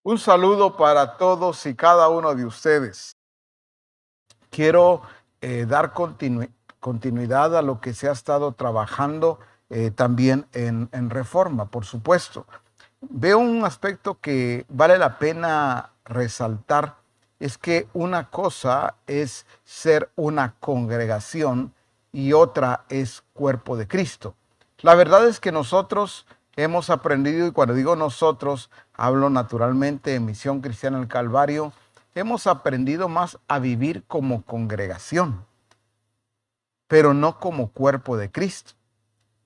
Un saludo para todos y cada uno de ustedes. Quiero dar continuidad a lo que se ha estado trabajando también en Reforma, por supuesto. Veo un aspecto que vale la pena resaltar, es que una cosa es ser una congregación y otra es cuerpo de Cristo. La verdad es que nosotros hemos aprendido, y cuando digo nosotros, hablo naturalmente de Misión Cristiana del Calvario, hemos aprendido más a vivir como congregación, pero no como cuerpo de Cristo.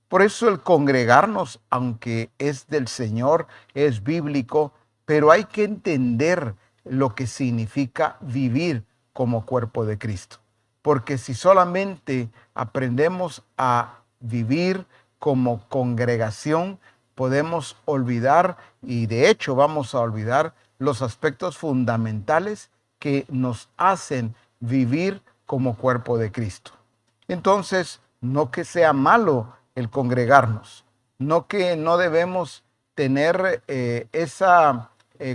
Por eso el congregarnos, aunque es del Señor, es bíblico, pero hay que entender lo que significa vivir como cuerpo de Cristo. Porque si solamente aprendemos a vivir como congregación, podemos olvidar, y de hecho vamos a olvidar, los aspectos fundamentales que nos hacen vivir como cuerpo de Cristo. Entonces, no que sea malo el congregarnos, no que no debemos tener esa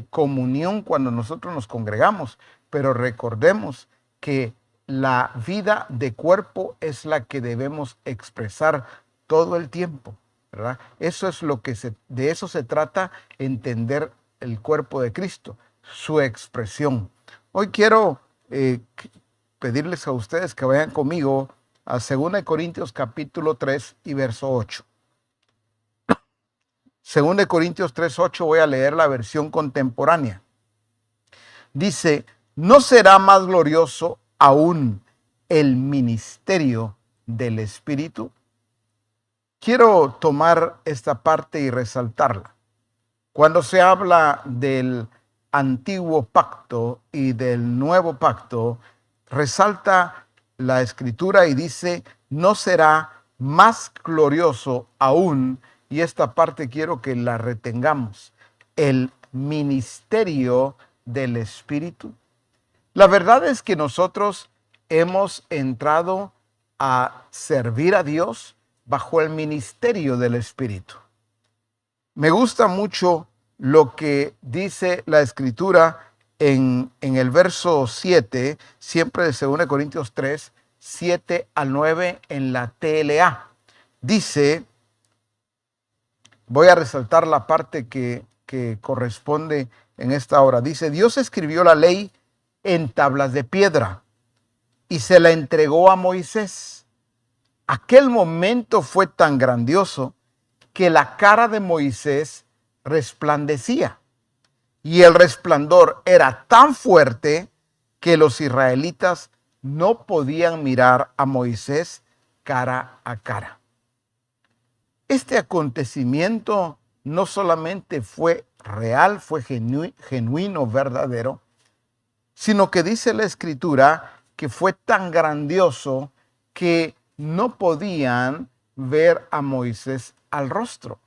comunión cuando nosotros nos congregamos, pero recordemos que la vida de cuerpo es la que debemos expresar todo el tiempo, ¿verdad? Eso es de eso se trata, entender el cuerpo de Cristo, su expresión. Hoy quiero pedirles a ustedes que vayan conmigo a 2 Corintios capítulo 3 y verso 8. 2 Corintios 3, 8 voy a leer la versión contemporánea. Dice, ¿no será más glorioso aún el ministerio del Espíritu? Quiero tomar esta parte y resaltarla. Cuando se habla del antiguo pacto y del nuevo pacto, resalta la escritura y dice, no será más glorioso aún, y esta parte quiero que la retengamos, el ministerio del Espíritu. La verdad es que nosotros hemos entrado a servir a Dios bajo el ministerio del Espíritu. Me gusta mucho lo que dice la escritura en el verso 7, siempre de 2 Corintios 3, 7 al 9 en la TLA. Dice, voy a resaltar la parte que corresponde en esta hora. Dice, Dios escribió la ley en tablas de piedra y se la entregó a Moisés. Aquel momento fue tan grandioso que la cara de Moisés resplandecía. Y el resplandor era tan fuerte que los israelitas no podían mirar a Moisés cara a cara. Este acontecimiento no solamente fue real, fue genuino, verdadero, sino que dice la escritura que fue tan grandioso que no podían ver a Moisés al rostro.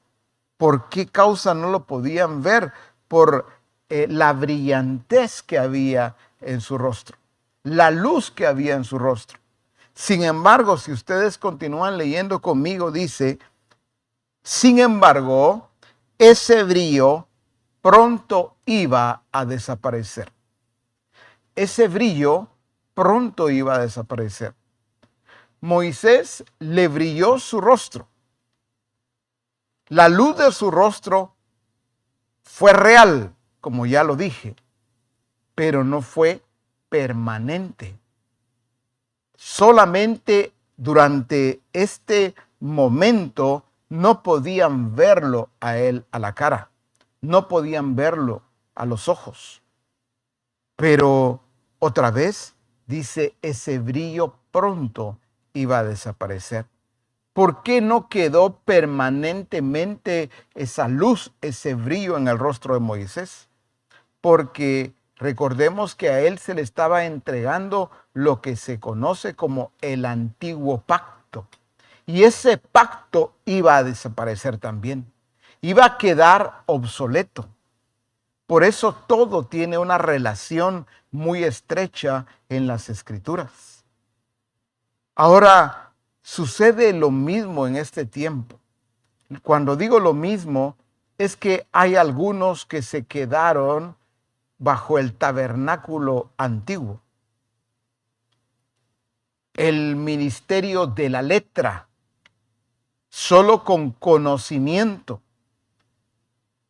¿Por qué causa no lo podían ver? Por la brillantez que había en su rostro, la luz que había en su rostro. Sin embargo, si ustedes continúan leyendo conmigo, dice, sin embargo, ese brillo pronto iba a desaparecer. Ese brillo pronto iba a desaparecer. Moisés le brilló su rostro. La luz de su rostro fue real, como ya lo dije, pero no fue permanente. Solamente durante este momento no podían verlo a él a la cara, no podían verlo a los ojos. Pero otra vez dice, ese brillo pronto iba a desaparecer. ¿Por qué no quedó permanentemente esa luz, ese brillo en el rostro de Moisés? Porque recordemos que a él se le estaba entregando lo que se conoce como el antiguo pacto. Y ese pacto iba a desaparecer también. Iba a quedar obsoleto. Por eso todo tiene una relación muy estrecha en las Escrituras. Ahora, sucede lo mismo en este tiempo. Cuando digo lo mismo, es que hay algunos que se quedaron bajo el tabernáculo antiguo. El ministerio de la letra, solo con conocimiento.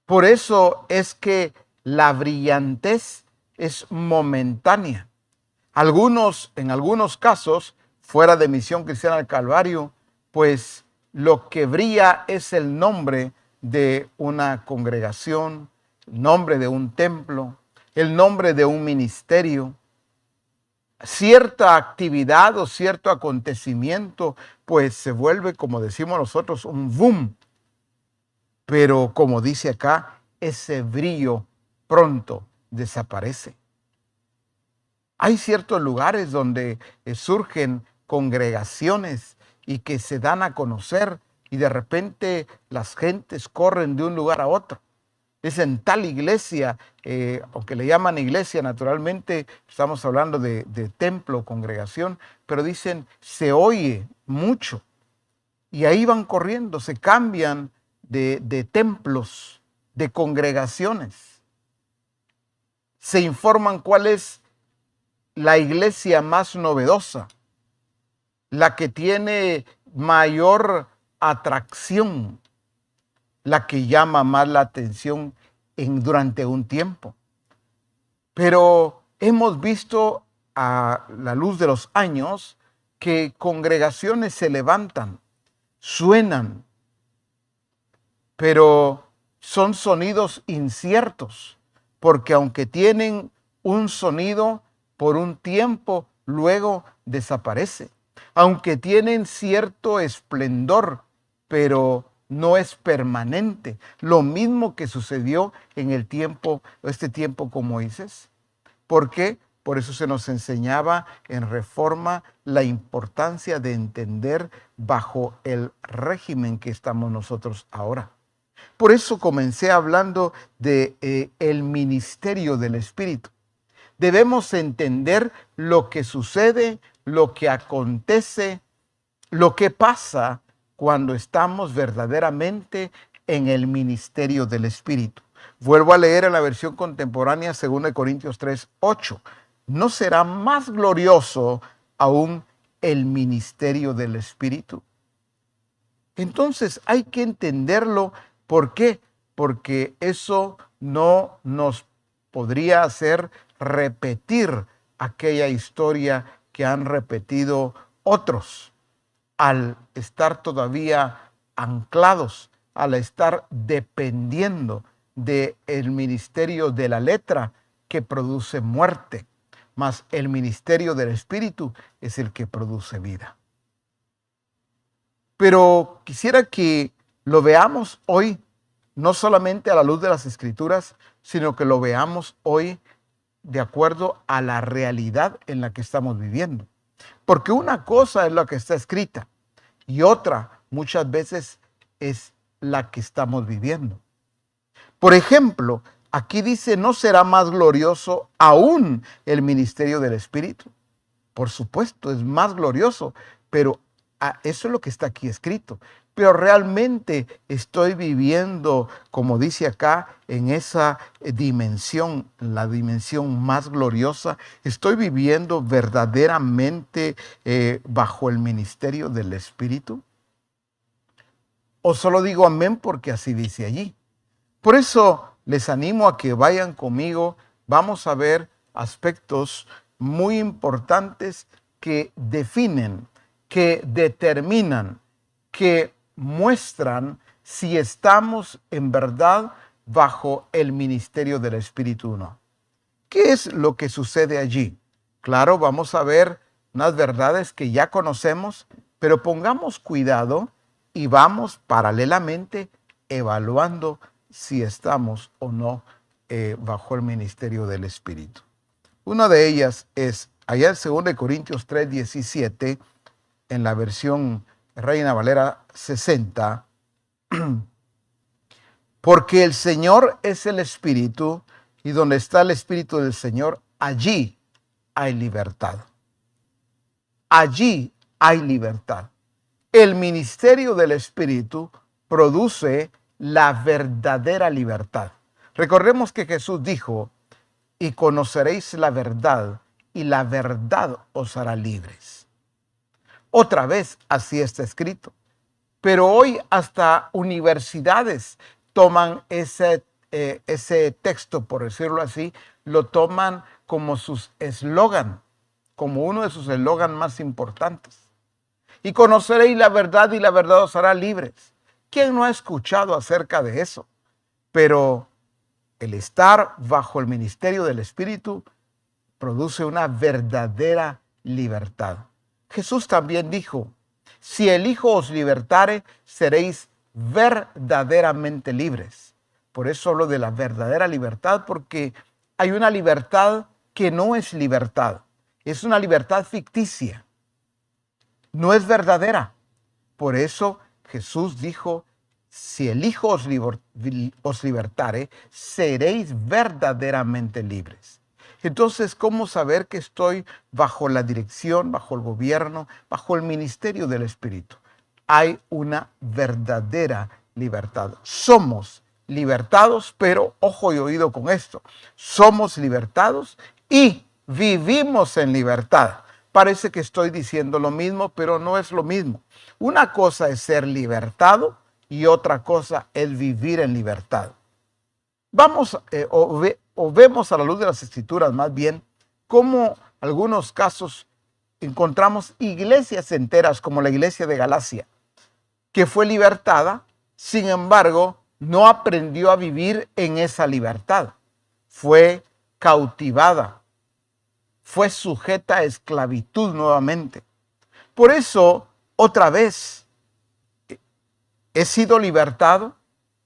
Por eso es que la brillantez es momentánea. En algunos casos, fuera de Misión Cristiana del Calvario, pues lo que brilla es el nombre de una congregación, el nombre de un templo, el nombre de un ministerio. Cierta actividad o cierto acontecimiento, pues se vuelve, como decimos nosotros, un boom. Pero como dice acá, ese brillo pronto desaparece. Hay ciertos lugares donde surgen congregaciones y que se dan a conocer y de repente las gentes corren de un lugar a otro. Dicen tal iglesia, aunque le llaman iglesia, naturalmente estamos hablando de templo, congregación, pero dicen se oye mucho y ahí van corriendo, se cambian de templos, de congregaciones. Se informan cuál es la iglesia más novedosa, la que tiene mayor atracción, la que llama más la atención durante un tiempo. Pero hemos visto a la luz de los años que congregaciones se levantan, suenan, pero son sonidos inciertos, porque aunque tienen un sonido por un tiempo, luego desaparece. Aunque tienen cierto esplendor, pero no es permanente. Lo mismo que sucedió en este tiempo con Moisés. ¿Por qué? Por eso se nos enseñaba en Reforma la importancia de entender bajo el régimen que estamos nosotros ahora. Por eso comencé hablando de el ministerio del Espíritu. Debemos entender lo que sucede, lo que acontece, lo que pasa cuando estamos verdaderamente en el ministerio del Espíritu. Vuelvo a leer en la versión contemporánea 2 Corintios 3:8. ¿No será más glorioso aún el ministerio del Espíritu? Entonces hay que entenderlo. ¿Por qué? Porque eso no nos podría hacer repetir aquella historia que han repetido otros al estar todavía anclados, al estar dependiendo del ministerio de la letra que produce muerte, mas el ministerio del Espíritu es el que produce vida. Pero quisiera que lo veamos hoy, no solamente a la luz de las Escrituras, sino que lo veamos hoy de acuerdo a la realidad en la que estamos viviendo. Porque una cosa es lo que está escrita y otra muchas veces es la que estamos viviendo. Por ejemplo, aquí dice, ¿no será más glorioso aún el ministerio del Espíritu? Por supuesto, es más glorioso, pero eso es lo que está aquí escrito. Pero realmente estoy viviendo, como dice acá, en esa dimensión, la dimensión más gloriosa. Estoy viviendo verdaderamente bajo el ministerio del Espíritu. O solo digo amén porque así dice allí. Por eso les animo a que vayan conmigo. Vamos a ver aspectos muy importantes que definen, que determinan, que muestran si estamos en verdad bajo el ministerio del Espíritu o no. ¿Qué es lo que sucede allí? Claro, vamos a ver unas verdades que ya conocemos, pero pongamos cuidado y vamos paralelamente evaluando si estamos o no bajo el ministerio del Espíritu. Una de ellas es allá en 2 Corintios 3:17, en la versión Reina Valera 60, porque el Señor es el Espíritu, y donde está el Espíritu del Señor, allí hay libertad. Allí hay libertad. El ministerio del Espíritu produce la verdadera libertad. Recordemos que Jesús dijo, y conoceréis la verdad, y la verdad os hará libres. Otra vez, así está escrito. Pero hoy hasta universidades toman ese texto, por decirlo así, lo toman como sus eslogan, como uno de sus eslogan más importantes. Y conoceréis la verdad y la verdad os hará libres. ¿Quién no ha escuchado acerca de eso? Pero el estar bajo el ministerio del Espíritu produce una verdadera libertad. Jesús también dijo, si el Hijo os libertare, seréis verdaderamente libres. Por eso hablo de la verdadera libertad, porque hay una libertad que no es libertad. Es una libertad ficticia. No es verdadera. Por eso Jesús dijo, si el Hijo os libertare, seréis verdaderamente libres. Entonces, ¿cómo saber que estoy bajo la dirección, bajo el gobierno, bajo el ministerio del Espíritu? Hay una verdadera libertad. Somos libertados, pero ojo y oído con esto. Somos libertados y vivimos en libertad. Parece que estoy diciendo lo mismo, pero no es lo mismo. Una cosa es ser libertado y otra cosa es vivir en libertad. Vamos o vemos a la luz de las Escrituras más bien cómo algunos casos encontramos iglesias enteras como la iglesia de Galacia, que fue libertada, sin embargo, no aprendió a vivir en esa libertad. Fue cautivada, fue sujeta a esclavitud nuevamente. Por eso, otra vez, he sido libertado.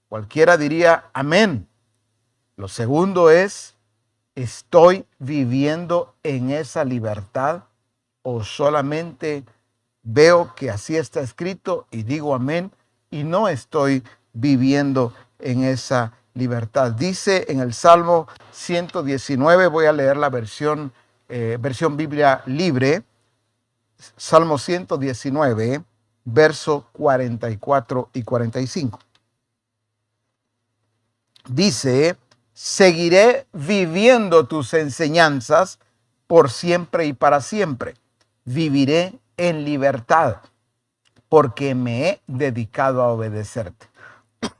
Cualquiera diría, amén. Lo segundo es, ¿estoy viviendo en esa libertad o solamente veo que así está escrito y digo amén y no estoy viviendo en esa libertad? Dice en el Salmo 119, voy a leer la versión Biblia libre, Salmo 119, verso 44 y 45. Dice, seguiré viviendo tus enseñanzas por siempre y para siempre. Viviré en libertad porque me he dedicado a obedecerte.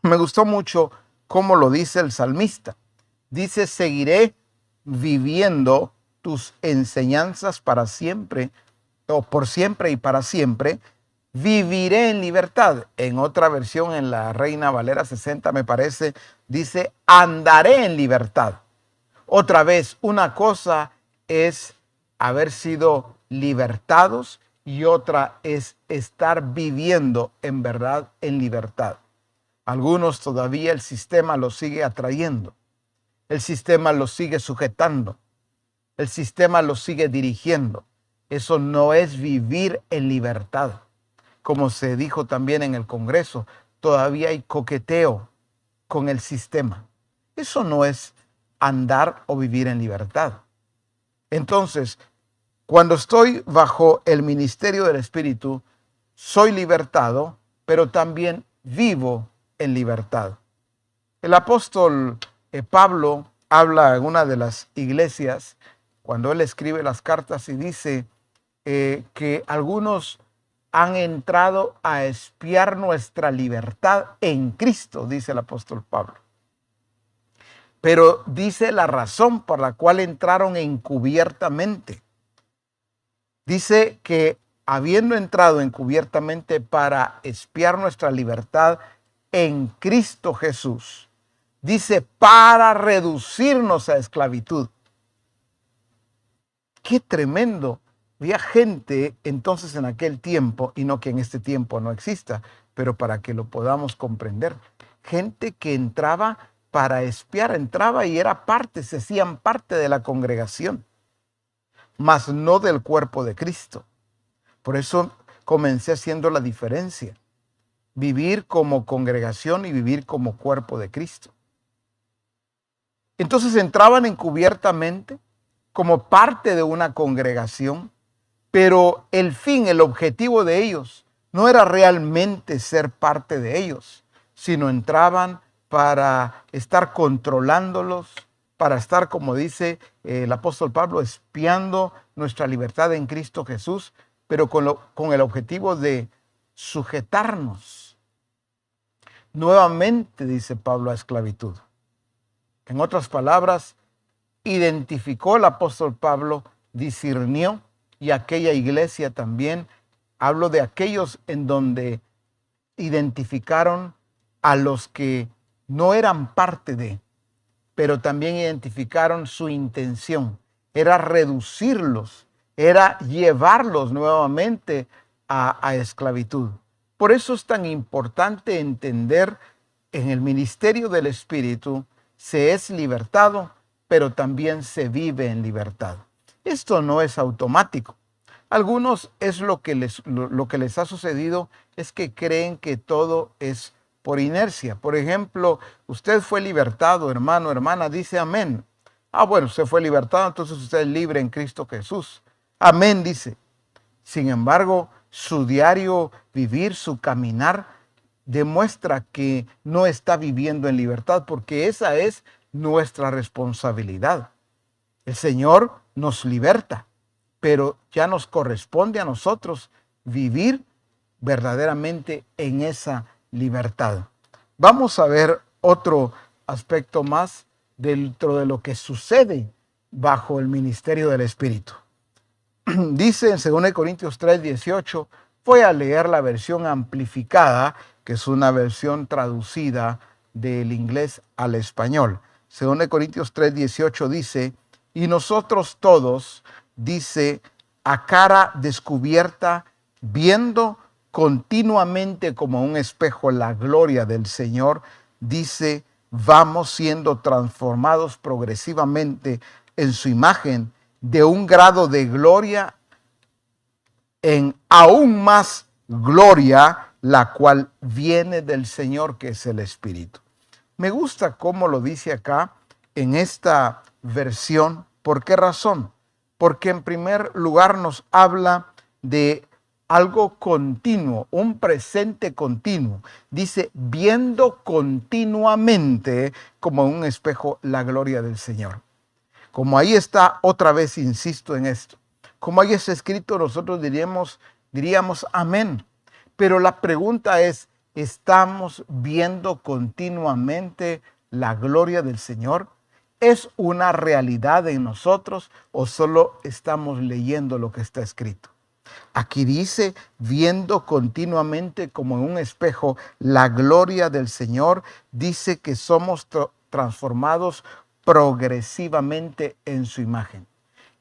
Me gustó mucho cómo lo dice el salmista. Dice, seguiré viviendo tus enseñanzas para siempre, o por siempre y para siempre. Viviré en libertad. En otra versión, en la Reina Valera 60, me parece, dice, andaré en libertad. Otra vez, una cosa es haber sido libertados y otra es estar viviendo en verdad en libertad. Algunos todavía el sistema los sigue atrayendo. El sistema los sigue sujetando. El sistema los sigue dirigiendo. Eso no es vivir en libertad. Como se dijo también en el Congreso, todavía hay coqueteo con el sistema. Eso no es andar o vivir en libertad. Entonces, cuando estoy bajo el ministerio del Espíritu, soy libertado, pero también vivo en libertad. El apóstol Pablo habla en una de las iglesias, cuando él escribe las cartas y dice que algunos han entrado a espiar nuestra libertad en Cristo, dice el apóstol Pablo. Pero dice la razón por la cual entraron encubiertamente. Dice que habiendo entrado encubiertamente para espiar nuestra libertad en Cristo Jesús, dice para reducirnos a esclavitud. ¡Qué tremendo! Había gente entonces en aquel tiempo, y no que en este tiempo no exista, pero para que lo podamos comprender, gente que entraba para espiar, entraba y era parte, se hacían parte de la congregación, mas no del cuerpo de Cristo. Por eso comencé haciendo la diferencia, vivir como congregación y vivir como cuerpo de Cristo. Entonces entraban encubiertamente como parte de una congregación, pero el fin, el objetivo de ellos no era realmente ser parte de ellos, sino entraban para estar controlándolos, para estar, como dice el apóstol Pablo, espiando nuestra libertad en Cristo Jesús, pero con el objetivo de sujetarnos nuevamente, dice Pablo, a esclavitud. En otras palabras, identificó el apóstol Pablo, discernió, y aquella iglesia también, hablo de aquellos en donde identificaron a los que no eran parte de, pero también identificaron su intención, era reducirlos, era llevarlos nuevamente a esclavitud. Por eso es tan importante entender en el ministerio del Espíritu, se es libertado, pero también se vive en libertad. Esto no es automático. Algunos es lo que les ha sucedido es que creen que todo es por inercia. Por ejemplo, usted fue libertado, hermano, hermana, dice amén. Ah, bueno, usted fue libertado, entonces usted es libre en Cristo Jesús. Amén, dice. Sin embargo, su diario vivir, su caminar, demuestra que no está viviendo en libertad, porque esa es nuestra responsabilidad. El Señor nos liberta, pero ya nos corresponde a nosotros vivir verdaderamente en esa libertad. Vamos a ver otro aspecto más dentro de lo que sucede bajo el ministerio del Espíritu. Dice en 2 Corintios 3:18, voy a leer la versión amplificada, que es una versión traducida del inglés al español. 2 Corintios 3:18 dice, y nosotros todos, dice, a cara descubierta, viendo continuamente como un espejo la gloria del Señor, dice, vamos siendo transformados progresivamente en su imagen, de un grado de gloria en aún más gloria, la cual viene del Señor, que es el Espíritu. Me gusta cómo lo dice acá en esta versión. ¿Por qué razón? Porque en primer lugar nos habla de algo continuo, un presente continuo. Dice, viendo continuamente como en un espejo la gloria del Señor. Como ahí está, otra vez insisto en esto. Como ahí está escrito, nosotros diríamos amén. Pero la pregunta es, ¿estamos viendo continuamente la gloria del Señor? ¿Es una realidad en nosotros o solo estamos leyendo lo que está escrito? Aquí dice, viendo continuamente como en un espejo la gloria del Señor, dice que somos transformados progresivamente en su imagen.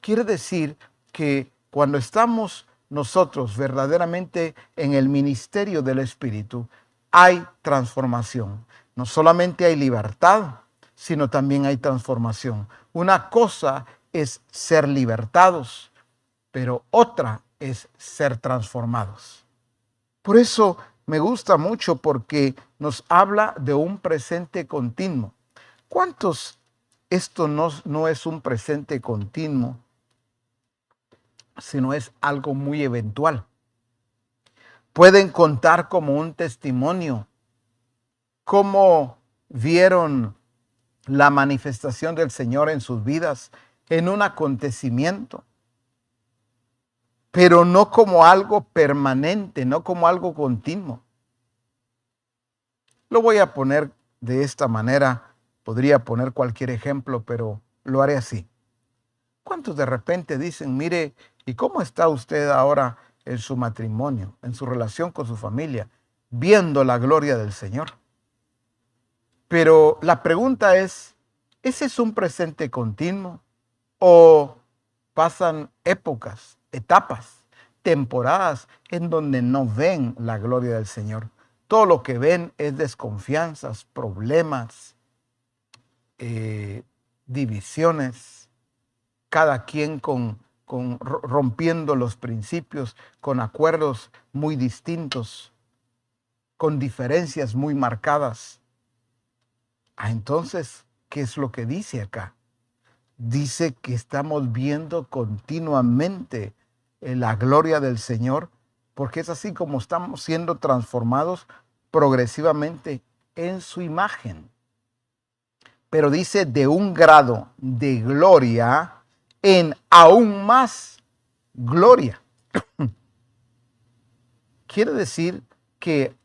Quiere decir que cuando estamos nosotros verdaderamente en el ministerio del Espíritu, hay transformación. No solamente hay libertad, sino también hay transformación. Una cosa es ser libertados, pero otra es ser transformados. Por eso me gusta mucho, porque nos habla de un presente continuo. ¿Cuántos esto no es un presente continuo, sino es algo muy eventual? Pueden contar como un testimonio cómo vieron la manifestación del Señor en sus vidas en un acontecimiento, pero no como algo permanente, no como algo continuo. Lo voy a poner de esta manera. Podría poner cualquier ejemplo, pero lo haré así. ¿Cuántos de repente dicen, mire, ¿y cómo está usted ahora en su matrimonio, en su relación con su familia, viendo la gloria del Señor? Pero la pregunta es, ¿ese es un presente continuo o pasan épocas, etapas, temporadas en donde no ven la gloria del Señor? Todo lo que ven es desconfianzas, problemas, divisiones, cada quien rompiendo los principios, con acuerdos muy distintos, con diferencias muy marcadas. Entonces, ¿qué es lo que dice acá? Dice que estamos viendo continuamente la gloria del Señor, porque es así como estamos siendo transformados progresivamente en su imagen. pero dice de un grado de gloria en aún más gloria. Quiere decir que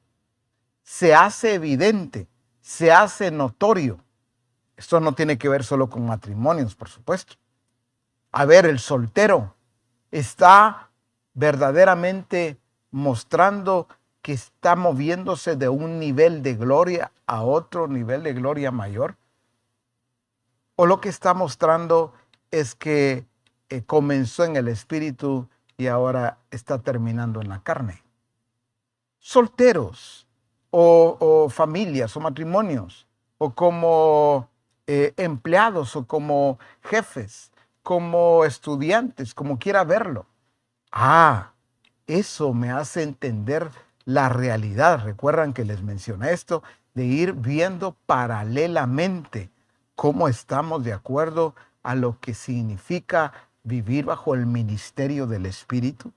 se hace evidente, se hace notorio. Esto no tiene que ver solo con matrimonios, por supuesto. A ver, el soltero está verdaderamente mostrando que está moviéndose de un nivel de gloria a otro nivel de gloria mayor. O lo que está mostrando es que comenzó en el espíritu y ahora está terminando en la carne. Solteros o familias o matrimonios o como empleados o como jefes, como estudiantes, como quiera verlo. Eso me hace entender la realidad. Recuerdan que les mencioné esto de ir viendo paralelamente cómo estamos de acuerdo a lo que significa vivir bajo el ministerio del Espíritu.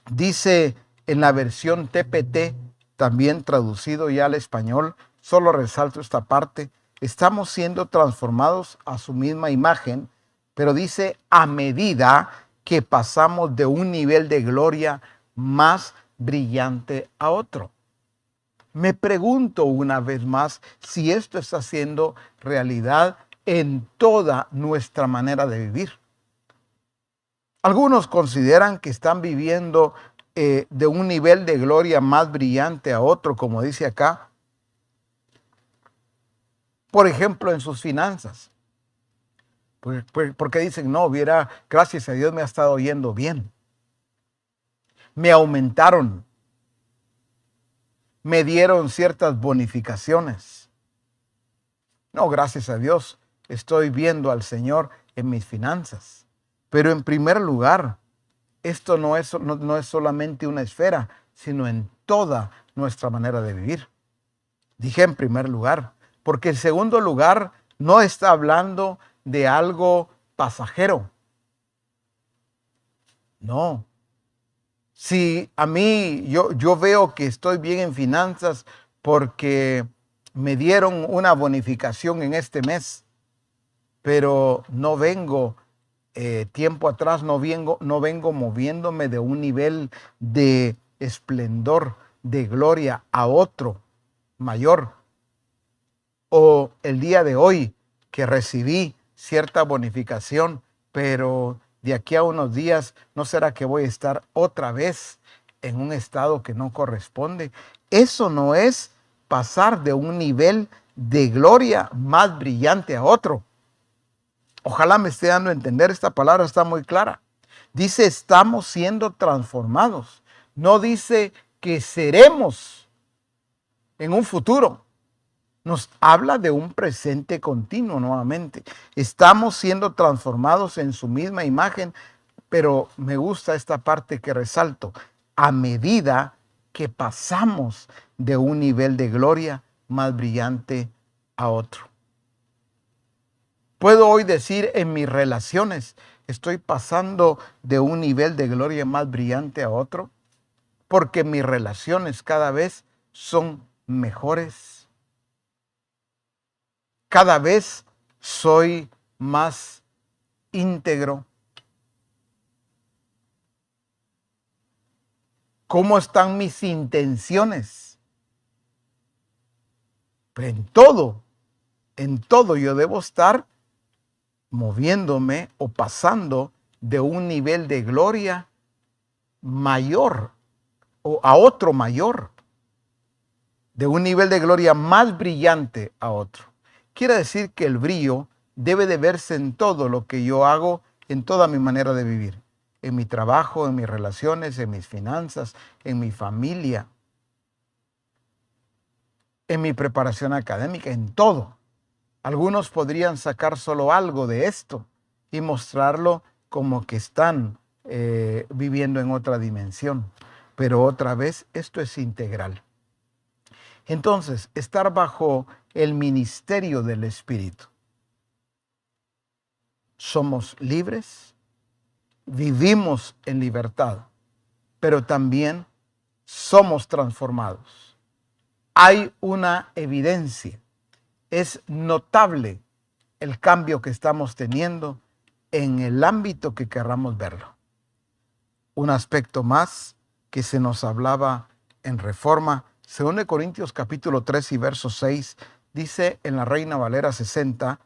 Dice en la versión TPT, también traducido ya al español, solo resalto esta parte, estamos siendo transformados a su misma imagen, pero dice a medida que pasamos de un nivel de gloria más brillante a otro. Me pregunto una vez más si esto está siendo realidad en toda nuestra manera de vivir. Algunos consideran que están viviendo de un nivel de gloria más brillante a otro, como dice acá. Por ejemplo, en sus finanzas. Porque dicen, no, gracias a Dios me ha estado yendo bien. Me aumentaron. Me dieron ciertas bonificaciones. No, gracias a Dios, estoy viendo al Señor en mis finanzas. Pero en primer lugar, esto no es solamente una esfera, sino en toda nuestra manera de vivir. Dije en primer lugar, porque en segundo lugar no está hablando de algo pasajero. No. Si a mí yo veo que estoy bien en finanzas porque me dieron una bonificación en este mes, pero no vengo tiempo atrás, no vengo moviéndome de un nivel de esplendor, de gloria a otro mayor. O el día de hoy que recibí cierta bonificación, pero de aquí a unos días, ¿no será que voy a estar otra vez en un estado que no corresponde? Eso no es pasar de un nivel de gloria más brillante a otro. Ojalá me esté dando a entender, esta palabra está muy clara. Dice, estamos siendo transformados. No dice que seremos en un futuro. Nos habla de un presente continuo nuevamente. Estamos siendo transformados en su misma imagen, pero me gusta esta parte que resalto. A medida que pasamos de un nivel de gloria más brillante a otro. Puedo hoy decir en mis relaciones, estoy pasando de un nivel de gloria más brillante a otro, porque mis relaciones cada vez son mejores. Cada vez soy más íntegro. ¿Cómo están mis intenciones? Pero en todo yo debo estar moviéndome o pasando de un nivel de gloria mayor o a otro mayor, de un nivel de gloria más brillante a otro. Quiere decir que el brillo debe de verse en todo lo que yo hago, en toda mi manera de vivir, en mi trabajo, en mis relaciones, en mis finanzas, en mi familia, en mi preparación académica, en todo. Algunos podrían sacar solo algo de esto y mostrarlo como que están viviendo en otra dimensión. Pero otra vez, esto es integral. Entonces, estar bajo el ministerio del Espíritu. Somos libres, vivimos en libertad, pero también somos transformados. Hay una evidencia es notable el cambio que estamos teniendo en el ámbito que querramos verlo. Un aspecto más que se nos hablaba en Reforma, 2 Corintios capítulo 3 y verso 6, dice en la Reina Valera 60,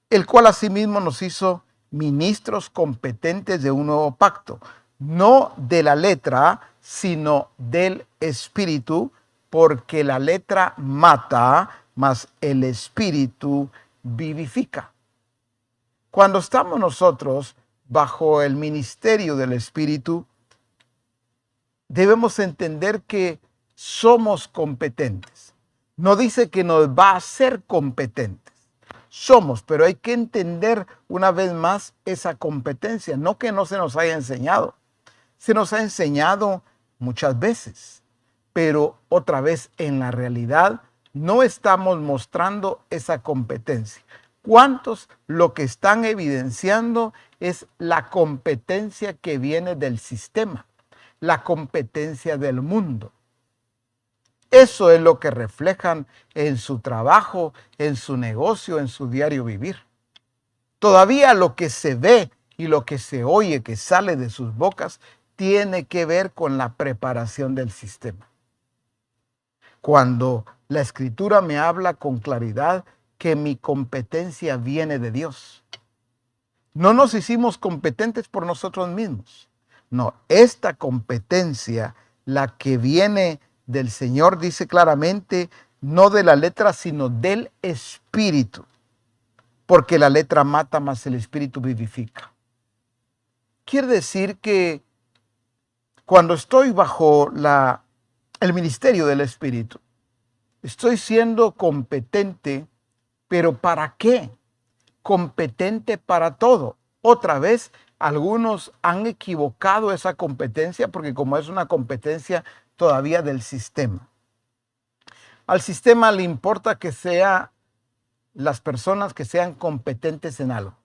el cual asimismo nos hizo ministros competentes de un nuevo pacto, no de la letra, sino del Espíritu, porque la letra mata, mas el Espíritu vivifica. Cuando estamos nosotros bajo el ministerio del Espíritu, debemos entender que somos competentes. No dice que nos va a hacer competentes. Somos, pero hay que entender una vez más esa competencia. No que no se nos haya enseñado. Se nos ha enseñado muchas veces, pero otra vez en la realidad no estamos mostrando esa competencia. ¿Cuántos lo que están evidenciando es la competencia que viene del sistema, la competencia del mundo? Eso es lo que reflejan en su trabajo, en su negocio, en su diario vivir. Todavía lo que se ve y lo que se oye que sale de sus bocas tiene que ver con la preparación del sistema. Cuando la Escritura me habla con claridad que mi competencia viene de Dios. No nos hicimos competentes por nosotros mismos. No, esta competencia, la que viene del Señor, dice claramente, no de la letra, sino del Espíritu. Porque la letra mata, mas el Espíritu vivifica. Quiere decir que cuando estoy bajo el ministerio del Espíritu, estoy siendo competente, pero ¿para qué? Competente para todo. Otra vez, algunos han equivocado esa competencia porque como es una competencia todavía del sistema. Al sistema le importa que sean las personas que sean competentes en algo.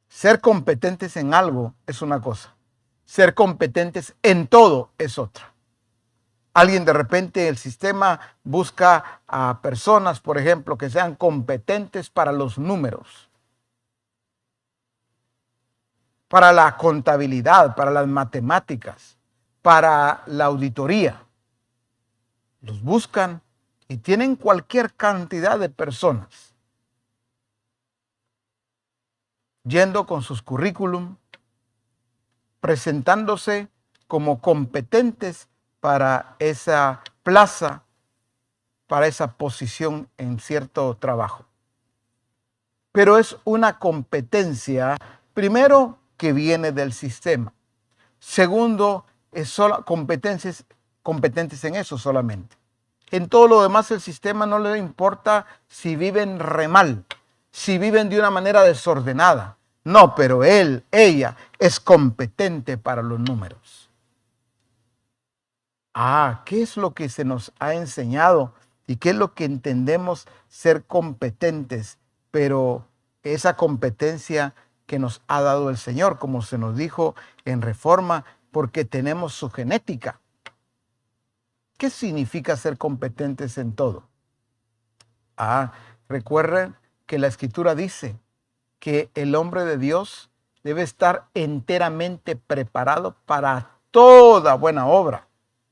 Ser competentes en algo es una cosa. Ser competentes en todo es otra. Alguien de repente, el sistema busca a personas, por ejemplo, que sean competentes para los números, para la contabilidad, para las matemáticas, para la auditoría. Los buscan y tienen cualquier cantidad de personas yendo con sus currículum, presentándose como competentes para esa plaza, para esa posición en cierto trabajo. Pero es una competencia, primero, que viene del sistema. Segundo, es solo competentes en eso solamente. En todo lo demás el sistema no le importa si viven re mal, si viven de una manera desordenada. No, pero ella es competente para los números. ¿Qué es lo que se nos ha enseñado y qué es lo que entendemos ser competentes? Pero esa competencia que nos ha dado el Señor, como se nos dijo en Reforma, porque tenemos su genética. ¿Qué significa ser competentes en todo? Recuerden que la Escritura dice que el hombre de Dios debe estar enteramente preparado para toda buena obra.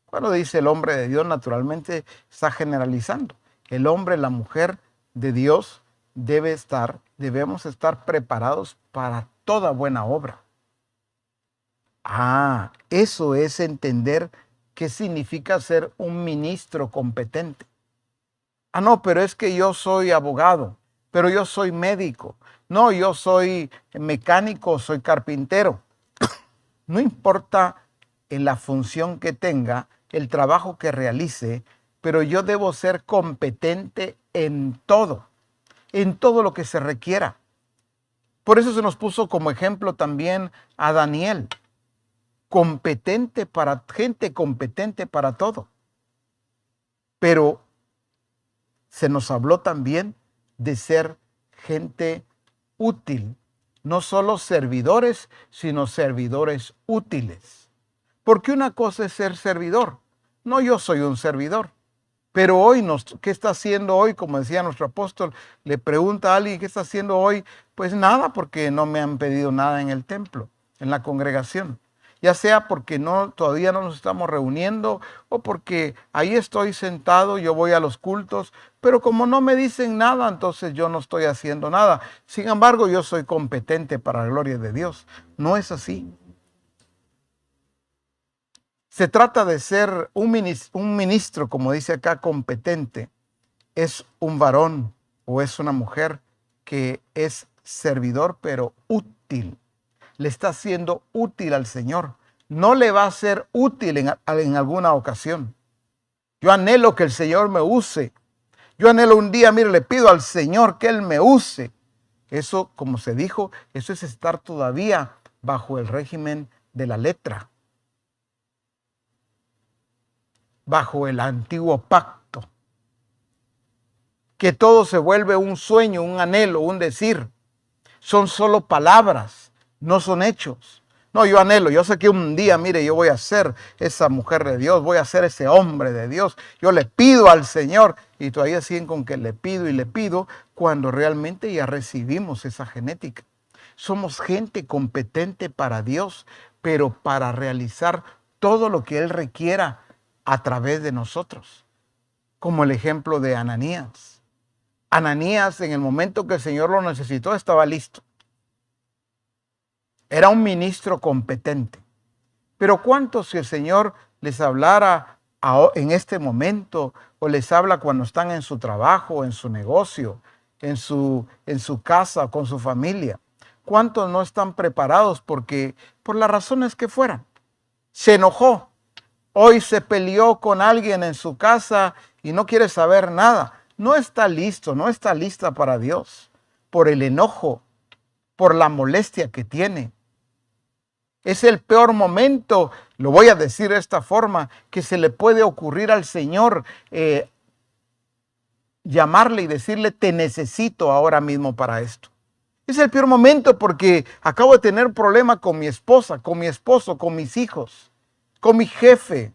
Cuando dice el hombre de Dios, naturalmente está generalizando. El hombre, la mujer de Dios debemos estar preparados para toda buena obra. Eso es entender qué significa ser un ministro competente. No, pero es que yo soy abogado, pero yo soy médico. No, yo soy mecánico, soy carpintero. No importa en la función que tenga, el trabajo que realice, pero yo debo ser competente en todo lo que se requiera. Por eso se nos puso como ejemplo también a Daniel, gente competente para todo. Pero se nos habló también de ser gente útil, no solo servidores, sino servidores útiles. Porque una cosa es ser servidor No, yo soy un servidor. Pero hoy, ¿qué está haciendo hoy? Como decía nuestro apóstol, le pregunta a alguien, ¿qué está haciendo hoy? Pues nada, porque no me han pedido nada en el templo, en la congregación. Ya sea porque todavía no nos estamos reuniendo o porque ahí estoy sentado, yo voy a los cultos, pero como no me dicen nada, entonces yo no estoy haciendo nada. Sin embargo, yo soy competente para la gloria de Dios. No es así. Se trata de ser un ministro, como dice acá, competente. Es un varón o es una mujer que es servidor, pero útil. Le está siendo útil al Señor. No le va a ser útil en alguna ocasión. Yo anhelo que el Señor me use. Yo anhelo un día, mire, le pido al Señor que Él me use. Eso, como se dijo, eso es estar todavía bajo el régimen de la letra, bajo el antiguo pacto, que todo se vuelve un sueño, un anhelo, un decir. Son solo palabras, no son hechos. No, yo anhelo, yo sé que un día, mire, yo voy a ser esa mujer de Dios, voy a ser ese hombre de Dios. Yo le pido al Señor y todavía siguen con que le pido y le pido cuando realmente ya recibimos esa genética. Somos gente competente para Dios, pero para realizar todo lo que Él requiera a través de nosotros. Como el ejemplo de Ananías. Ananías, en el momento que el Señor lo necesitó, estaba listo. Era un ministro competente. Pero ¿cuántos si el Señor les hablara en este momento o les habla cuando están en su trabajo, en su negocio, en su casa, con su familia? ¿Cuántos no están preparados porque por las razones que fueran? Se enojó. Hoy se peleó con alguien en su casa y no quiere saber nada. No está listo, no está lista para Dios. Por el enojo, por la molestia que tiene. Es el peor momento, lo voy a decir de esta forma, que se le puede ocurrir al Señor llamarle y decirle, te necesito ahora mismo para esto. Es el peor momento porque acabo de tener problema con mi esposa, con mi esposo, con mis hijos, con mi jefe,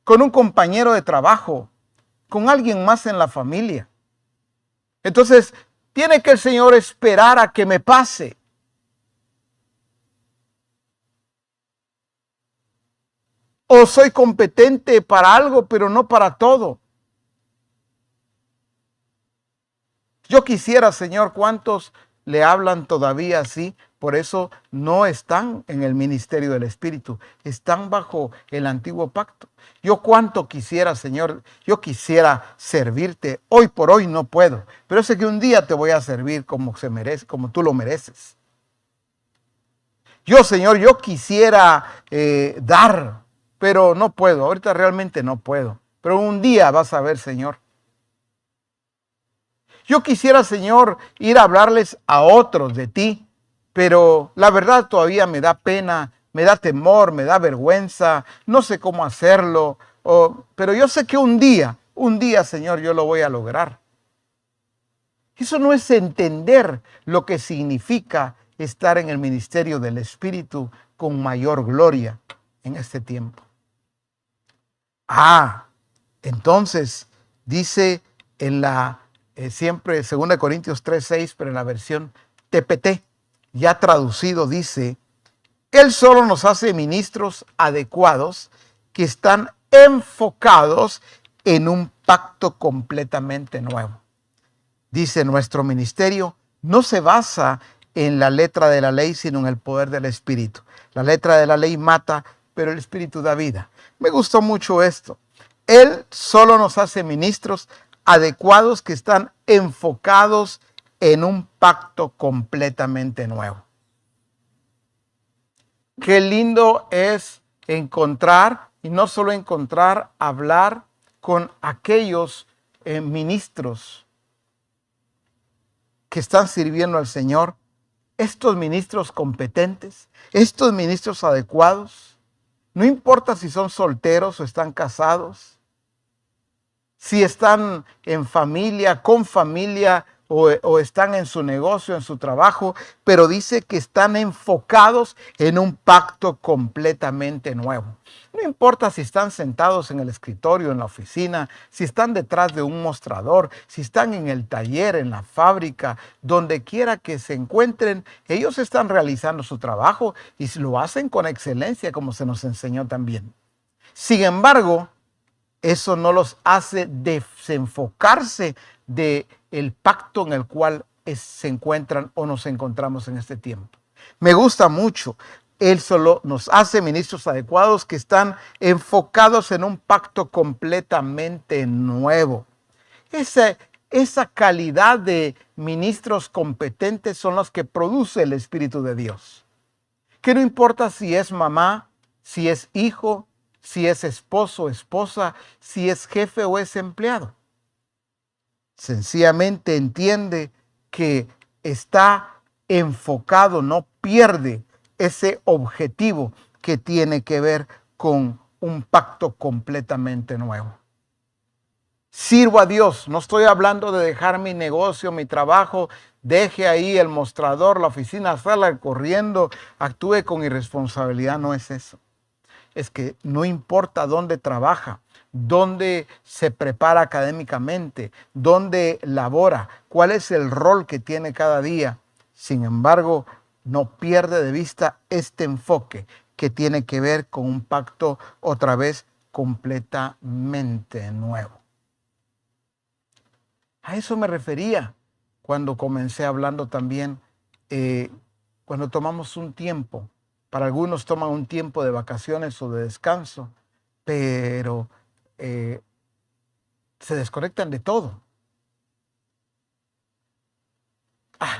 con un compañero de trabajo, con alguien más en la familia. Entonces, tiene que el Señor esperar a que me pase. O soy competente para algo, pero no para todo. Yo quisiera, Señor, ¿cuántos le hablan todavía así? Por eso no están en el ministerio del Espíritu. Están bajo el antiguo pacto. Yo cuánto quisiera, Señor, yo quisiera servirte. Hoy por hoy no puedo. Pero sé que un día te voy a servir como se merece, como tú lo mereces. Yo, Señor, yo quisiera dar. Pero no puedo, ahorita realmente no puedo. Pero un día vas a ver, Señor. Yo quisiera, Señor, ir a hablarles a otros de ti, pero la verdad todavía me da pena, me da temor, me da vergüenza, no sé cómo hacerlo, pero yo sé que un día, Señor, yo lo voy a lograr. Eso no es entender lo que significa estar en el ministerio del Espíritu con mayor gloria en este tiempo. Entonces dice en la siempre 2 Corintios 3:6, pero en la versión TPT, ya traducido, dice, Él solo nos hace ministros adecuados que están enfocados en un pacto completamente nuevo. Dice, nuestro ministerio no se basa en la letra de la ley, sino en el poder del Espíritu. La letra de la ley mata, pero el Espíritu da vida. Me gustó mucho esto. Él solo nos hace ministros adecuados que están enfocados en un pacto completamente nuevo. Qué lindo es encontrar, y no solo encontrar, hablar con aquellos ministros que están sirviendo al Señor, estos ministros competentes, estos ministros adecuados. No importa si son solteros o están casados, si están en familia, con familia o están en su negocio, en su trabajo, pero dice que están enfocados en un pacto completamente nuevo. No importa si están sentados en el escritorio, en la oficina, si están detrás de un mostrador, si están en el taller, en la fábrica, donde quiera que se encuentren, ellos están realizando su trabajo y lo hacen con excelencia, como se nos enseñó también. Sin embargo, eso no los hace desenfocarse del pacto en el cual se encuentran o nos encontramos en este tiempo. Me gusta mucho. Él solo nos hace ministros adecuados que están enfocados en un pacto completamente nuevo. Esa calidad de ministros competentes son los que produce el Espíritu de Dios. Que no importa si es mamá, si es hijo, si es esposo o esposa, si es jefe o es empleado. Sencillamente entiende que está enfocado, no pierde ese objetivo que tiene que ver con un pacto completamente nuevo. Sirvo a Dios, no estoy hablando de dejar mi negocio, mi trabajo, deje ahí el mostrador, la oficina, salga corriendo, actúe con irresponsabilidad, no es eso. Es que no importa dónde trabaja, dónde se prepara académicamente, dónde labora, cuál es el rol que tiene cada día. Sin embargo, no pierde de vista este enfoque que tiene que ver con un pacto otra vez completamente nuevo. A eso me refería cuando comencé hablando también, cuando tomamos un tiempo. Para algunos toman un tiempo de vacaciones o de descanso, pero se desconectan de todo.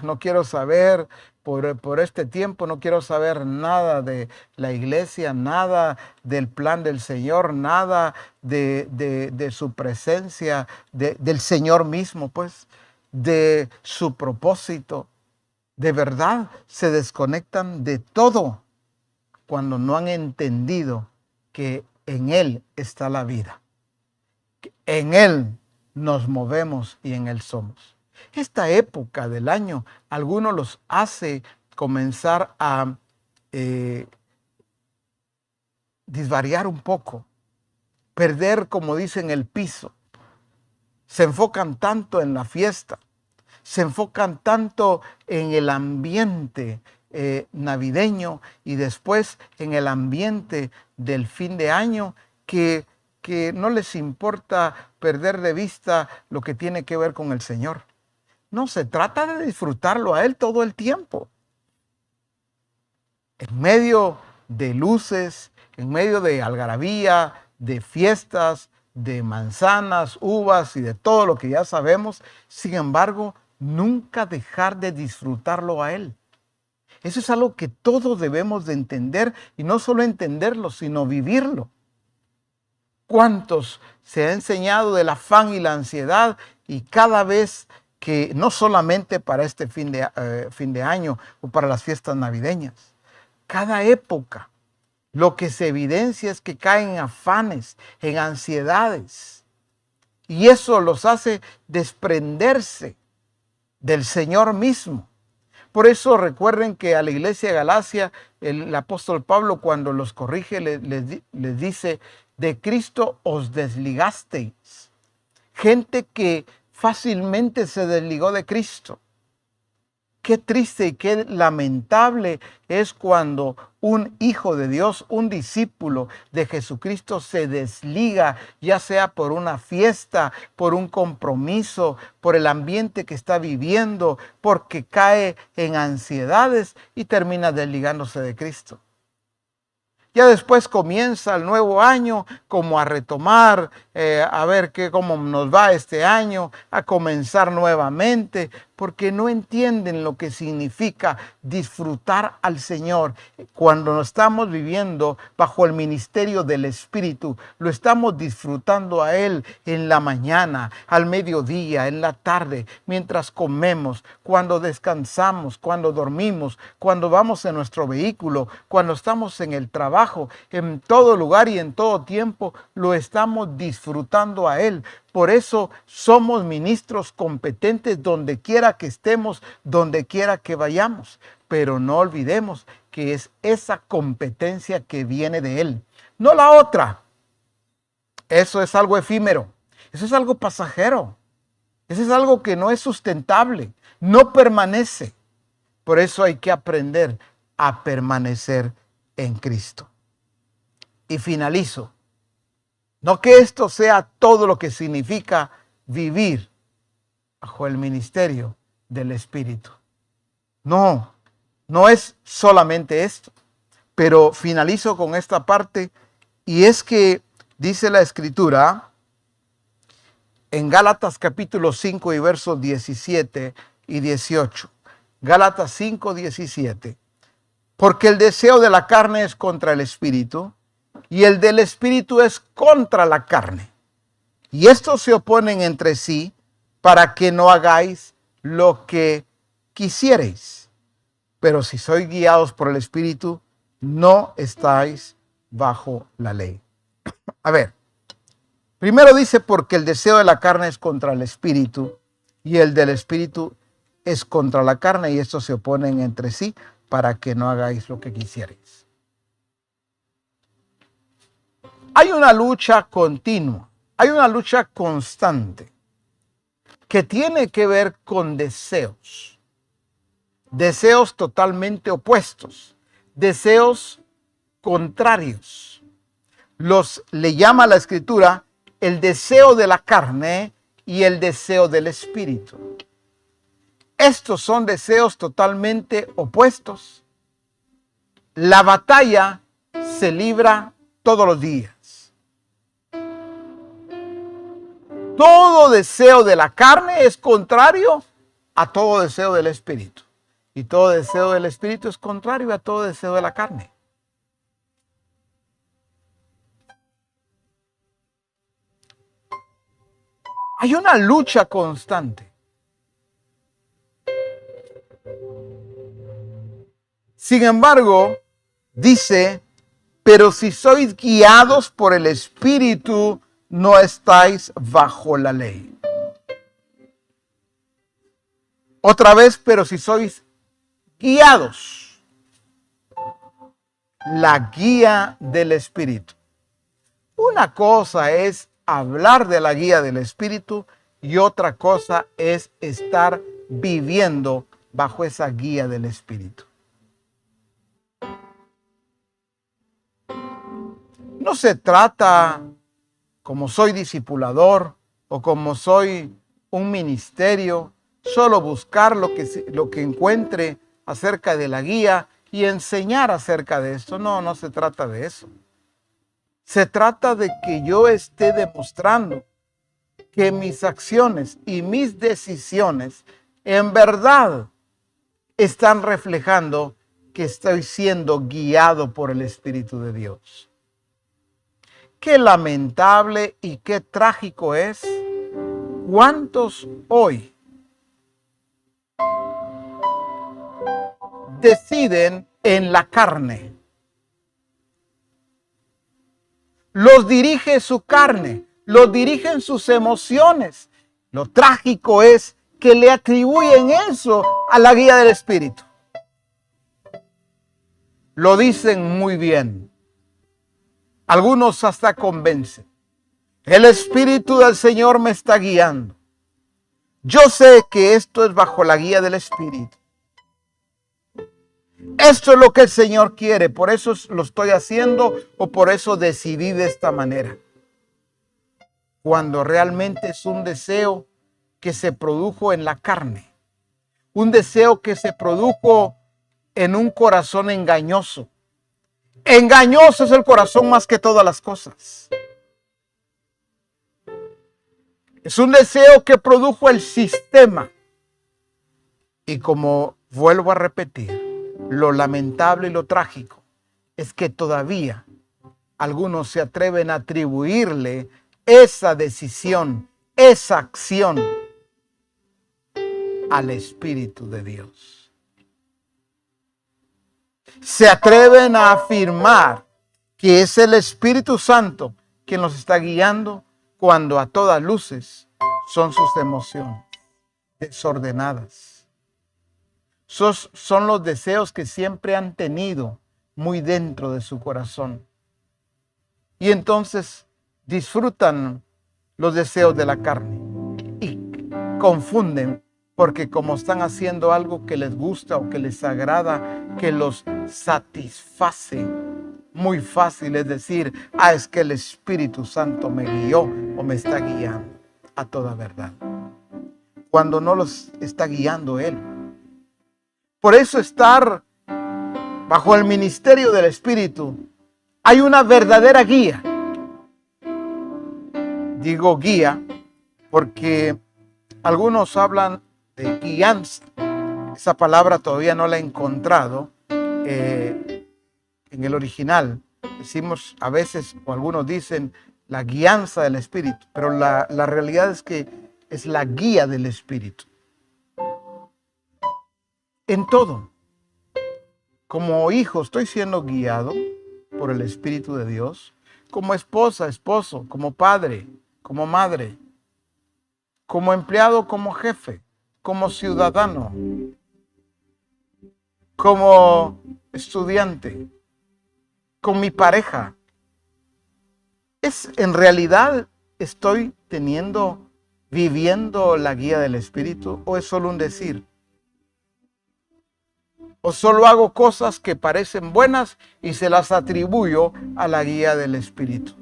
No quiero saber por este tiempo, no quiero saber nada de la iglesia, nada del plan del Señor, nada de su presencia, del Señor mismo, pues, de su propósito. De verdad, se desconectan de todo cuando no han entendido que en Él está la vida. En Él nos movemos y en Él somos. Esta época del año, algunos los hace comenzar a disvariar un poco, perder, como dicen, el piso. Se enfocan tanto en la fiesta, se enfocan tanto en el ambiente navideño y después en el ambiente del fin de año que no les importa perder de vista lo que tiene que ver con el Señor. No, se trata de disfrutarlo a Él todo el tiempo. En medio de luces, en medio de algarabía, de fiestas, de manzanas, uvas y de todo lo que ya sabemos, sin embargo, nunca dejar de disfrutarlo a Él. Eso es algo que todos debemos de entender y no solo entenderlo, sino vivirlo. ¿Cuántos se ha enseñado del afán y la ansiedad y cada vez que no solamente para este fin de año o para las fiestas navideñas, cada época lo que se evidencia es que caen en afanes, en ansiedades, y eso los hace desprenderse del Señor mismo. Por eso recuerden que a la iglesia de Galacia, el apóstol Pablo cuando los corrige les dice, de Cristo os desligasteis. Gente que fácilmente se desligó de Cristo. Qué triste y qué lamentable es cuando un hijo de Dios, un discípulo de Jesucristo se desliga, ya sea por una fiesta, por un compromiso, por el ambiente que está viviendo, porque cae en ansiedades y termina desligándose de Cristo. Ya después comienza el nuevo año como a retomar, a ver cómo nos va este año, a comenzar nuevamente, porque no entienden lo que significa disfrutar al Señor. Cuando nos estamos viviendo bajo el ministerio del Espíritu, lo estamos disfrutando a Él en la mañana, al mediodía, en la tarde, mientras comemos, cuando descansamos, cuando dormimos, cuando vamos en nuestro vehículo, cuando estamos en el trabajo, en todo lugar y en todo tiempo, lo estamos disfrutando a Él. Por eso somos ministros competentes donde quiera que estemos, donde quiera que vayamos. Pero no olvidemos que es esa competencia que viene de Él, no la otra. Eso es algo efímero, eso es algo pasajero, eso es algo que no es sustentable, no permanece. Por eso hay que aprender a permanecer en Cristo. Y finalizo. No que esto sea todo lo que significa vivir bajo el ministerio del Espíritu. No, no es solamente esto. Pero finalizo con esta parte, y es que dice la Escritura en Gálatas capítulo 5 y versos 17 y 18. Gálatas 5, 17. Porque el deseo de la carne es contra el Espíritu, y el del Espíritu es contra la carne. Y estos se oponen entre sí para que no hagáis lo que quisiereis. Pero si sois guiados por el Espíritu, no estáis bajo la ley. A ver, primero dice porque el deseo de la carne es contra el Espíritu y el del Espíritu es contra la carne, y estos se oponen entre sí para que no hagáis lo que quisierais. Hay una lucha continua, hay una lucha constante que tiene que ver con deseos. Deseos totalmente opuestos, deseos contrarios. Los le llama la Escritura el deseo de la carne y el deseo del Espíritu. Estos son deseos totalmente opuestos. La batalla se libra todos los días. Todo deseo de la carne es contrario a todo deseo del Espíritu. Y todo deseo del Espíritu es contrario a todo deseo de la carne. Hay una lucha constante. Sin embargo, dice, pero si sois guiados por el Espíritu, no estáis bajo la ley. Otra vez, pero si sois guiados. La guía del Espíritu. Una cosa es hablar de la guía del Espíritu y otra cosa es estar viviendo bajo esa guía del Espíritu. No se trata, como soy discipulador o como soy un ministerio, solo buscar lo que encuentre acerca de la guía y enseñar acerca de esto. No, no se trata de eso. Se trata de que yo esté demostrando que mis acciones y mis decisiones en verdad están reflejando que estoy siendo guiado por el Espíritu de Dios. Qué lamentable y qué trágico es cuántos hoy deciden en la carne. Los dirige su carne, los dirigen sus emociones. Lo trágico es que le atribuyen eso a la guía del Espíritu. Lo dicen muy bien. Algunos hasta convencen. El Espíritu del Señor me está guiando. Yo sé que esto es bajo la guía del Espíritu. Esto es lo que el Señor quiere, por eso lo estoy haciendo o por eso decidí de esta manera. Cuando realmente es un deseo que se produjo en la carne, un deseo que se produjo en un corazón engañoso. Engañoso es el corazón más que todas las cosas. Es un deseo que produjo el sistema. Y como vuelvo a repetir, lo lamentable y lo trágico es que todavía algunos se atreven a atribuirle esa decisión, esa acción al Espíritu de Dios. Se atreven a afirmar que es el Espíritu Santo quien los está guiando cuando a todas luces son sus emociones desordenadas. Son los deseos que siempre han tenido muy dentro de su corazón. Y entonces disfrutan los deseos de la carne y confunden, porque como están haciendo algo que les gusta o que les agrada, que los satisface muy fácil, es decir, es que el Espíritu Santo me guió o me está guiando a toda verdad, cuando no los está guiando Él. Por eso estar bajo el ministerio del Espíritu, hay una verdadera guía. Digo guía porque algunos hablan de guianza. Esa palabra todavía no la he encontrado en el original. Decimos a veces, o algunos dicen, la guianza del Espíritu, pero la realidad es que es la guía del Espíritu. En todo. Como hijo estoy siendo guiado por el Espíritu de Dios. Como esposa, esposo, como padre, como madre, como empleado, como jefe, como ciudadano, como estudiante, con mi pareja. En realidad estoy viviendo la guía del Espíritu, o es solo un decir? ¿O solo hago cosas que parecen buenas y se las atribuyo a la guía del Espíritu,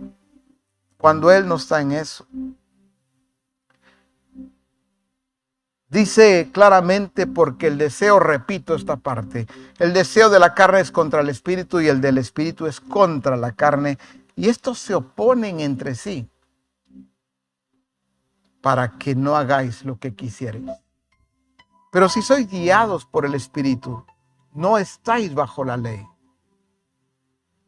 cuando Él no está en eso? Dice claramente, porque el deseo, repito esta parte, el deseo de la carne es contra el Espíritu y el del Espíritu es contra la carne, y estos se oponen entre sí para que no hagáis lo que quisierais. Pero si sois guiados por el Espíritu, no estáis bajo la ley.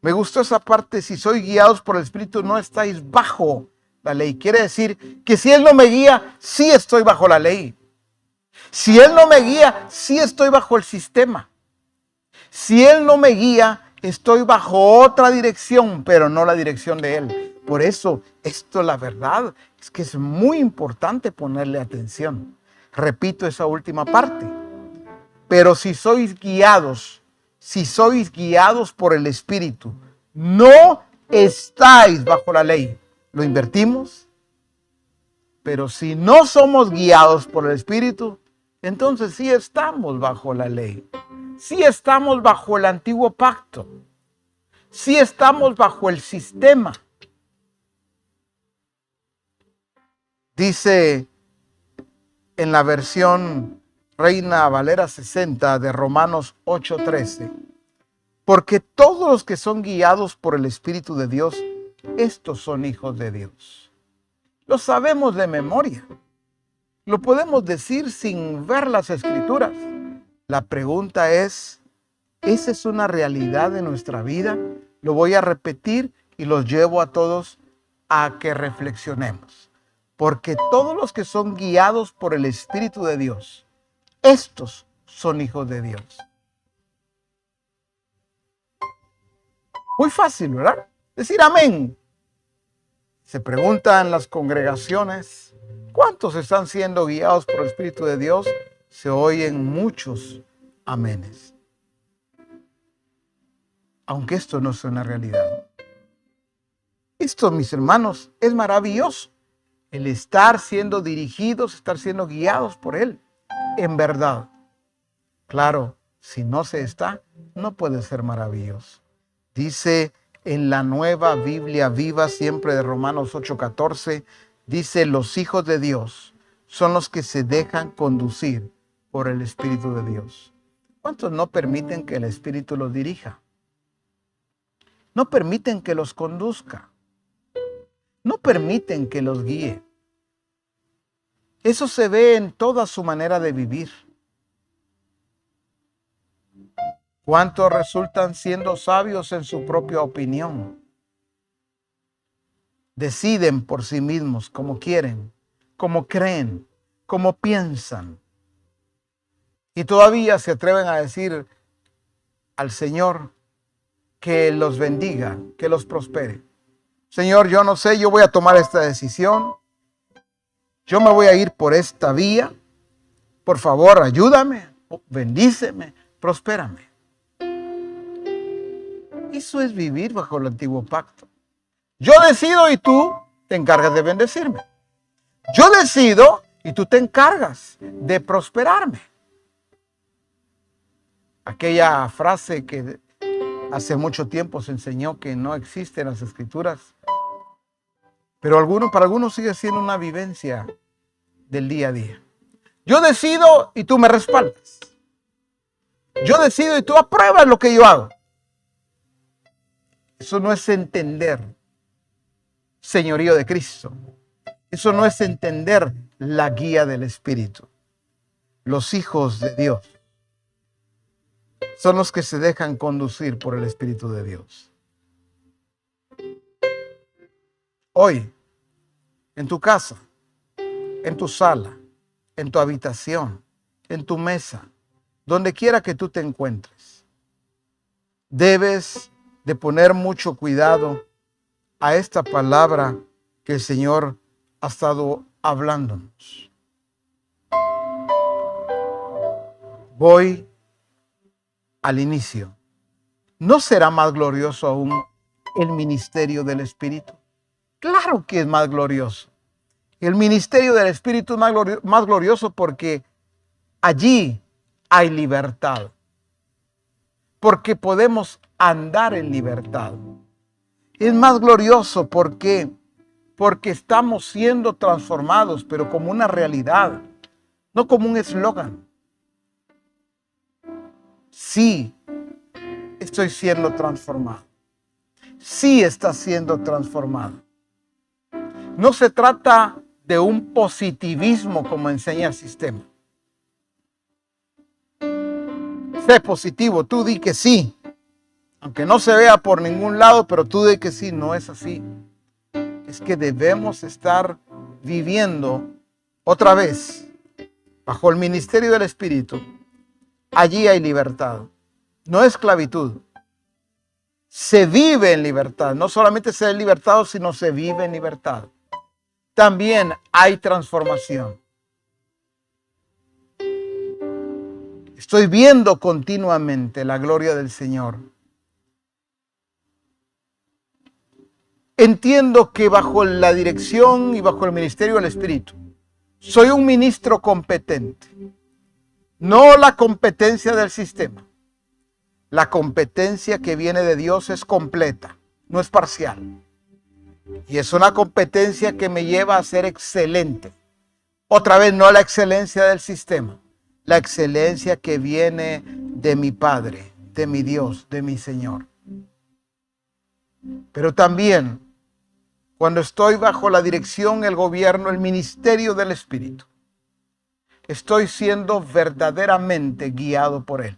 Me gustó esa parte, si sois guiados por el Espíritu, no estáis bajo la ley. Quiere decir que si Él no me guía, sí estoy bajo la ley. Si Él no me guía, sí estoy bajo el sistema. Si Él no me guía, estoy bajo otra dirección, pero no la dirección de Él. Por eso, la verdad, es que es muy importante ponerle atención. Repito esa última parte. Pero si sois guiados por el Espíritu, no estáis bajo la ley. Lo invertimos. Pero si no somos guiados por el Espíritu, entonces sí estamos bajo la ley. Sí estamos bajo el antiguo pacto. Sí estamos bajo el sistema. Dice en la versión Reina Valera 60 de Romanos 8:13, porque todos los que son guiados por el Espíritu de Dios, estos son hijos de Dios. Lo sabemos de memoria. Lo podemos decir sin ver las Escrituras. La pregunta es, ¿esa es una realidad de nuestra vida? Lo voy a repetir y los llevo a todos a que reflexionemos. Porque todos los que son guiados por el Espíritu de Dios, estos son hijos de Dios. Muy fácil, ¿verdad? Decir amén. Se preguntan las congregaciones, ¿cuántos están siendo guiados por el Espíritu de Dios? Se oyen muchos amenes. Aunque esto no es una realidad. Esto, mis hermanos, es maravilloso. El estar siendo dirigidos, estar siendo guiados por Él. En verdad. Claro, si no se está, no puede ser maravilloso. Dice en la Nueva Biblia Viva, siempre de Romanos 8:14, dice, los hijos de Dios son los que se dejan conducir por el Espíritu de Dios. ¿Cuántos no permiten que el Espíritu los dirija? No permiten que los conduzca. No permiten que los guíe. Eso se ve en toda su manera de vivir. ¿Cuántos resultan siendo sabios en su propia opinión? Deciden por sí mismos como quieren, como creen, como piensan. Y todavía se atreven a decir al Señor que los bendiga, que los prospere. Señor, yo no sé, yo voy a tomar esta decisión. Yo me voy a ir por esta vía. Por favor, ayúdame, bendíceme, prospérame. Eso es vivir bajo el antiguo pacto. Yo decido y tú te encargas de bendecirme. Yo decido y tú te encargas de prosperarme. Aquella frase que hace mucho tiempo se enseñó que no existe en las Escrituras, pero para algunos sigue siendo una vivencia del día a día. Yo decido y tú me respaldas. Yo decido y tú apruebas lo que yo hago. Eso no es entender señorío de Cristo. Eso no es entender la guía del Espíritu. Los hijos de Dios son los que se dejan conducir por el Espíritu de Dios. Hoy, en tu casa, en tu sala, en tu habitación, en tu mesa, donde quiera que tú te encuentres, debes de poner mucho cuidado a esta palabra que el Señor ha estado hablándonos. Voy al inicio. ¿No será más glorioso aún el ministerio del Espíritu? Claro que es más glorioso. El ministerio del Espíritu es más glorioso porque allí hay libertad. Porque podemos andar en libertad. Es más glorioso porque estamos siendo transformados, pero como una realidad, no como un eslogan. Sí, estoy siendo transformado. Sí está siendo transformado. No se trata de un positivismo como enseña el sistema. Sé positivo, tú di que sí. Aunque no se vea por ningún lado, pero tú di que sí, no es así. Es que debemos estar viviendo otra vez bajo el ministerio del Espíritu. Allí hay libertad, no esclavitud. Se vive en libertad, no solamente se es libertado, sino se vive en libertad. También hay transformación. Estoy viendo continuamente la gloria del Señor. Entiendo que bajo la dirección y bajo el ministerio del Espíritu, soy un ministro competente. No la competencia del sistema. La competencia que viene de Dios es completa, no es parcial. Y es una competencia que me lleva a ser excelente. Otra vez, no la excelencia del sistema. La excelencia que viene de mi Padre, de mi Dios, de mi Señor. Pero también, cuando estoy bajo la dirección, el gobierno, el ministerio del Espíritu, estoy siendo verdaderamente guiado por Él.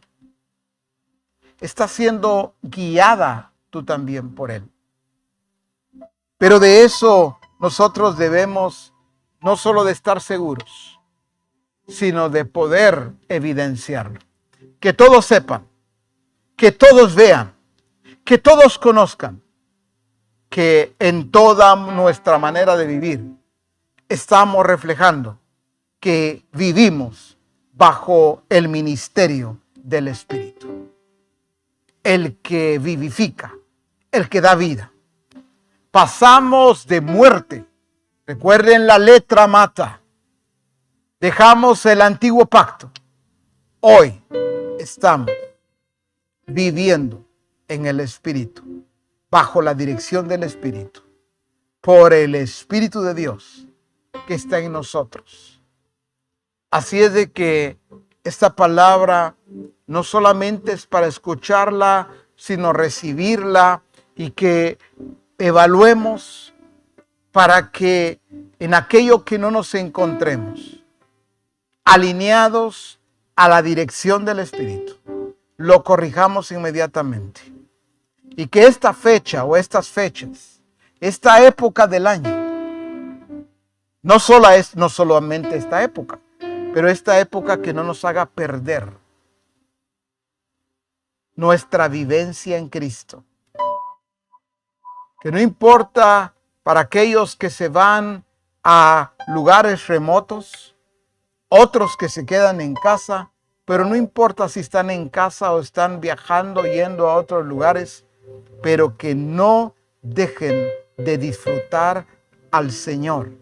Estás siendo guiada tú también por Él. Pero de eso nosotros debemos no solo de estar seguros, sino de poder evidenciarlo. Que todos sepan, que todos vean, que todos conozcan que en toda nuestra manera de vivir estamos reflejando que vivimos bajo el ministerio del Espíritu. El que vivifica, el que da vida. Pasamos de muerte. Recuerden, la letra mata. Dejamos el antiguo pacto. Hoy estamos viviendo en el Espíritu, bajo la dirección del Espíritu, por el Espíritu de Dios que está en nosotros. Así es de que esta palabra no solamente es para escucharla, sino recibirla y que evaluemos para que en aquello que no nos encontremos alineados a la dirección del Espíritu, lo corrijamos inmediatamente. Y que esta fecha o estas fechas, esta época del año, no solamente esta época, pero esta época que no nos haga perder nuestra vivencia en Cristo. que no importa para aquellos que se van a lugares remotos, otros que se quedan en casa, pero no importa si están en casa o están viajando, yendo a otros lugares, pero que no dejen de disfrutar al Señor,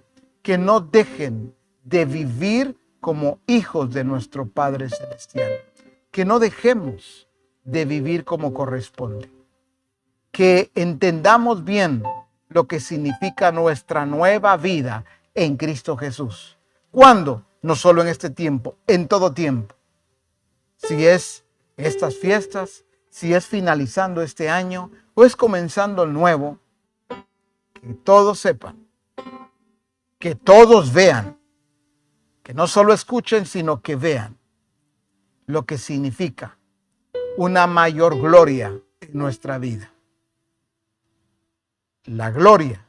que no dejen de vivir como hijos de nuestro Padre Celestial, que no dejemos de vivir como corresponde, que entendamos bien lo que significa nuestra nueva vida en Cristo Jesús. ¿Cuándo? No solo en este tiempo, en todo tiempo. Si es estas fiestas, si es finalizando este año o es comenzando el nuevo, que todos sepan, que todos vean, que no solo escuchen, sino que vean lo que significa una mayor gloria en nuestra vida. La gloria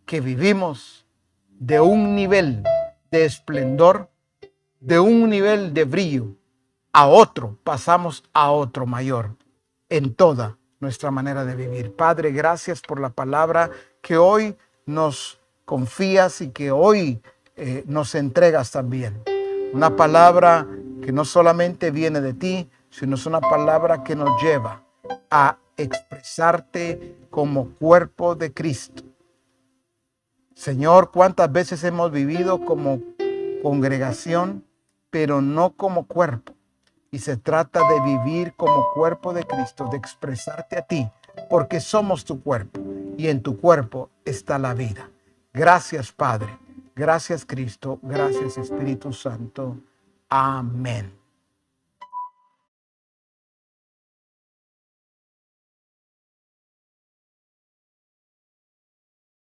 que vivimos de un nivel de esplendor, de un nivel de brillo, a otro, pasamos a otro mayor en toda nuestra manera de vivir. Padre, gracias por la palabra que hoy nos confías y que hoy nos entregas también. Una palabra que no solamente viene de ti, sino es una palabra que nos lleva a expresarte como cuerpo de Cristo. Señor, cuántas veces hemos vivido como congregación, pero no como cuerpo. Y se trata de vivir como cuerpo de Cristo, de expresarte a ti, porque somos tu cuerpo y en tu cuerpo está la vida. Gracias, Padre. Gracias, Cristo. Gracias, Espíritu Santo. Amén.